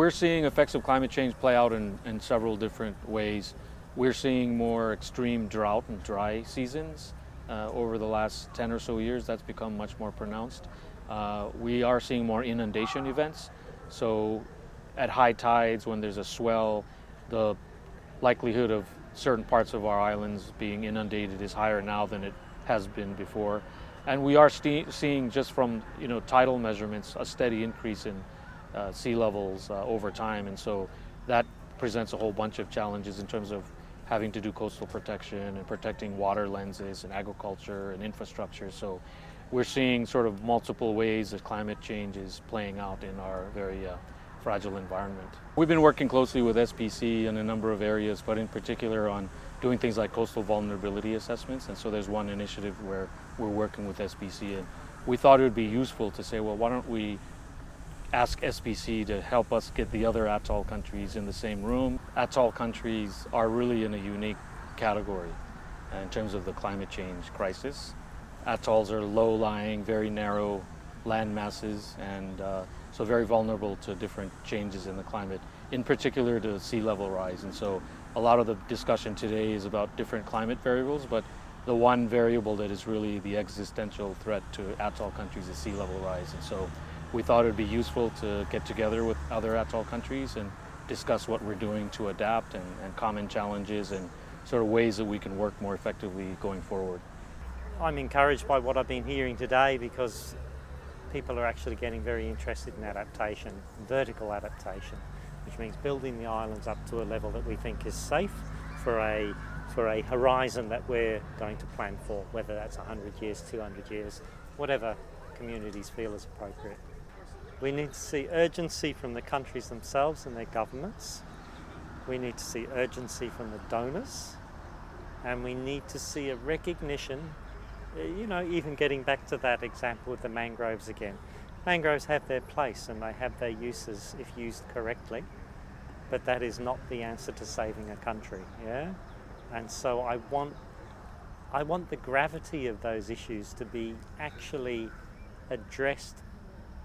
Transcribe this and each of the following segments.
We're seeing effects of climate change play out in several different ways. We're seeing more extreme drought and dry seasons. Over the last 10 or so years, that's become much more pronounced. We are seeing more inundation events. So at high tides, when there's a swell, the likelihood of certain parts of our islands being inundated is higher now than it has been before. And we are seeing, just from tidal measurements, a steady increase in sea levels over time. And so that presents a whole bunch of challenges in terms of having to do coastal protection and protecting water lenses and agriculture and infrastructure. So we're seeing sort of multiple ways that climate change is playing out in our very fragile environment. We've been working closely with SPC in a number of areas, but in particular on doing things like coastal vulnerability assessments. And so there's one initiative where we're working with SPC, and we thought it would be useful to say, well, why don't we ask SPC to help us get the other atoll countries in the same room. Atoll countries are really in a unique category in terms of the climate change crisis. Atolls are low-lying, very narrow land masses, and so very vulnerable to different changes in the climate, in particular to sea level rise. And so a lot of the discussion today is about different climate variables, but the one variable that is really the existential threat to atoll countries is sea level rise. And so we thought it would be useful to get together with other atoll countries and discuss what we're doing to adapt and common challenges and sort of ways that we can work more effectively going forward. I'm encouraged by what I've been hearing today, because people are actually getting very interested in adaptation, vertical adaptation, which means building the islands up to a level that we think is safe for a horizon that we're going to plan for, whether that's 100 years, 200 years, whatever communities feel is appropriate. We need to see urgency from the countries themselves and their governments. We need to see urgency from the donors. And we need to see a recognition, even getting back to that example with the mangroves again. Mangroves have their place and they have their uses if used correctly, but that is not the answer to saving a country, yeah? And so I want the gravity of those issues to be actually addressed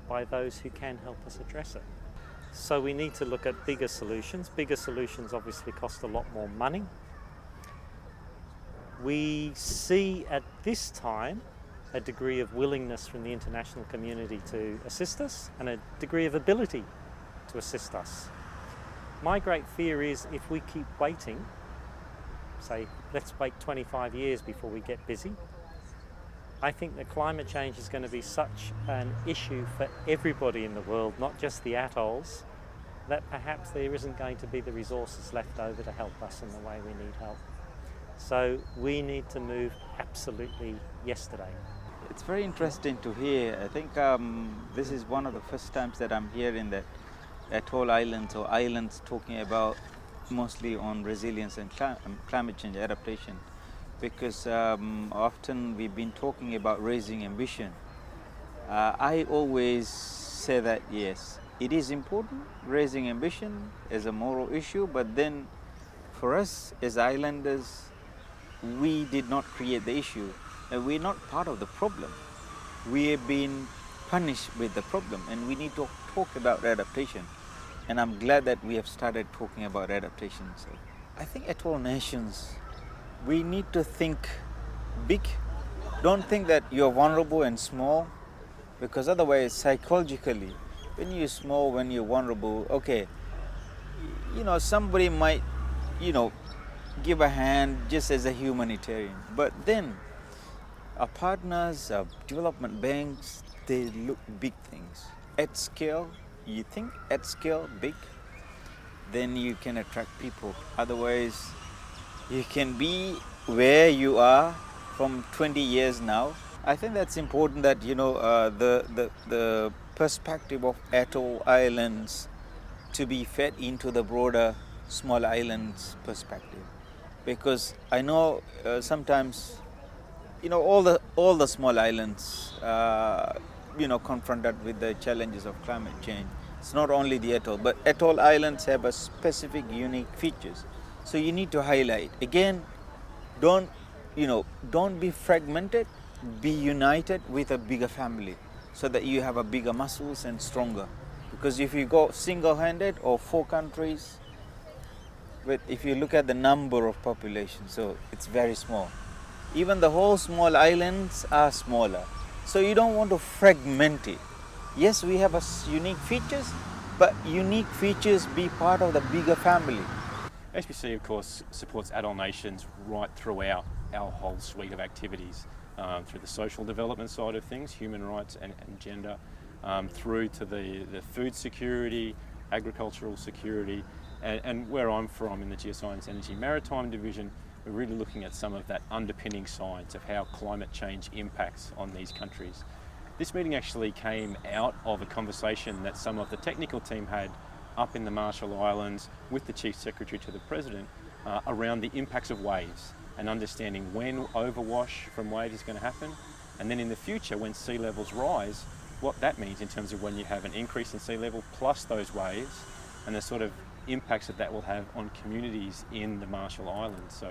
by those who can help us address it. So we need to look at bigger solutions. Bigger solutions obviously cost a lot more money. We see at this time a degree of willingness from the international community to assist us and a degree of ability to assist us. My great fear is if we keep waiting, say, let's wait 25 years before we get busy, I think that climate change is going to be such an issue for everybody in the world, not just the atolls, that perhaps there isn't going to be the resources left over to help us in the way we need help. So we need to move absolutely yesterday. It's very interesting to hear. I think this is one of the first times that I'm hearing that atoll islands or islands talking about mostly on resilience and climate change adaptation. Because often we've been talking about raising ambition. I always say that yes, it is important, raising ambition as a moral issue, but then for us as islanders, we did not create the issue and we're not part of the problem. We have been punished with the problem and we need to talk about adaptation. And I'm glad that we have started talking about adaptation. So I think atoll nations, we need to think big. Don't think that you're vulnerable and small, because otherwise psychologically, when you're small, when you're vulnerable, okay, somebody might, give a hand just as a humanitarian. But then our partners, our development banks, they look big things. At scale, you think at scale, big, then you can attract people. Otherwise, you can be where you are from 20 years now. I think that's important that, the perspective of atoll islands to be fed into the broader small islands perspective. Because I know sometimes, all the small islands, confronted with the challenges of climate change. It's not only the atoll, but atoll islands have a specific unique features. So you need to highlight. Again, don't be fragmented, be united with a bigger family so that you have a bigger muscles and stronger. Because Because if you go single-handed or 4 countries, but if you look at the number of population, so it's very small. Even the whole small islands are smaller. So you don't want to fragment it. Yes, we have unique features, but unique features be part of the bigger family. SPC, of course, supports atoll nations right throughout our whole suite of activities, through the social development side of things, human rights and gender, through to the food security, agricultural security, and where I'm from in the Geoscience Energy Maritime Division, we're really looking at some of that underpinning science of how climate change impacts on these countries. This meeting actually came out of a conversation that some of the technical team had up in the Marshall Islands with the Chief Secretary to the President around the impacts of waves and understanding when overwash from waves is going to happen, and then in the future when sea levels rise, what that means in terms of when you have an increase in sea level plus those waves and the sort of impacts that will have on communities in the Marshall Islands. So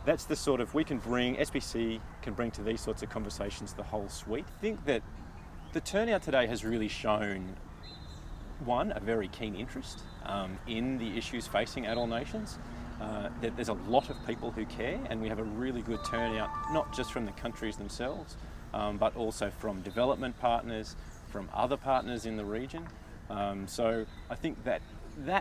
that's the sort of, SPC can bring to these sorts of conversations the whole suite. I think that the turnout today has really shown, one, a very keen interest in the issues facing atoll nations. That there's a lot of people who care, and we have a really good turnout, not just from the countries themselves, but also from development partners, from other partners in the region. So I think that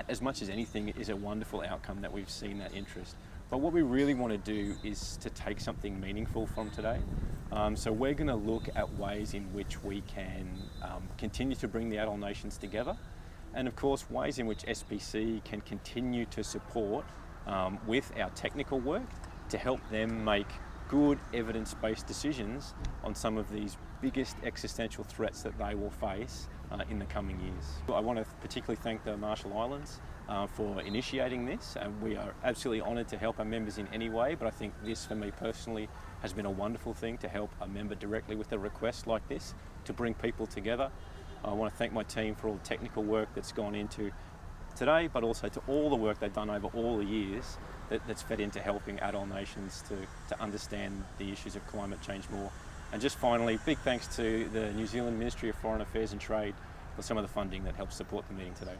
as much as anything is a wonderful outcome that we've seen that interest. But what we really want to do is to take something meaningful from today. So we're going to look at ways in which we can continue to bring the atoll nations together, and of course ways in which SPC can continue to support with our technical work to help them make good evidence-based decisions on some of these biggest existential threats that they will face in the coming years. I want to particularly thank the Marshall Islands for initiating this, and we are absolutely honoured to help our members in any way, but I think this for me personally has been a wonderful thing to help a member directly with a request like this to bring people together. I want to thank my team for all the technical work that's gone into today, but also to all the work they've done over all the years that's fed into helping atoll nations to understand the issues of climate change more. And just finally, big thanks to the New Zealand Ministry of Foreign Affairs and Trade for some of the funding that helps support the meeting today.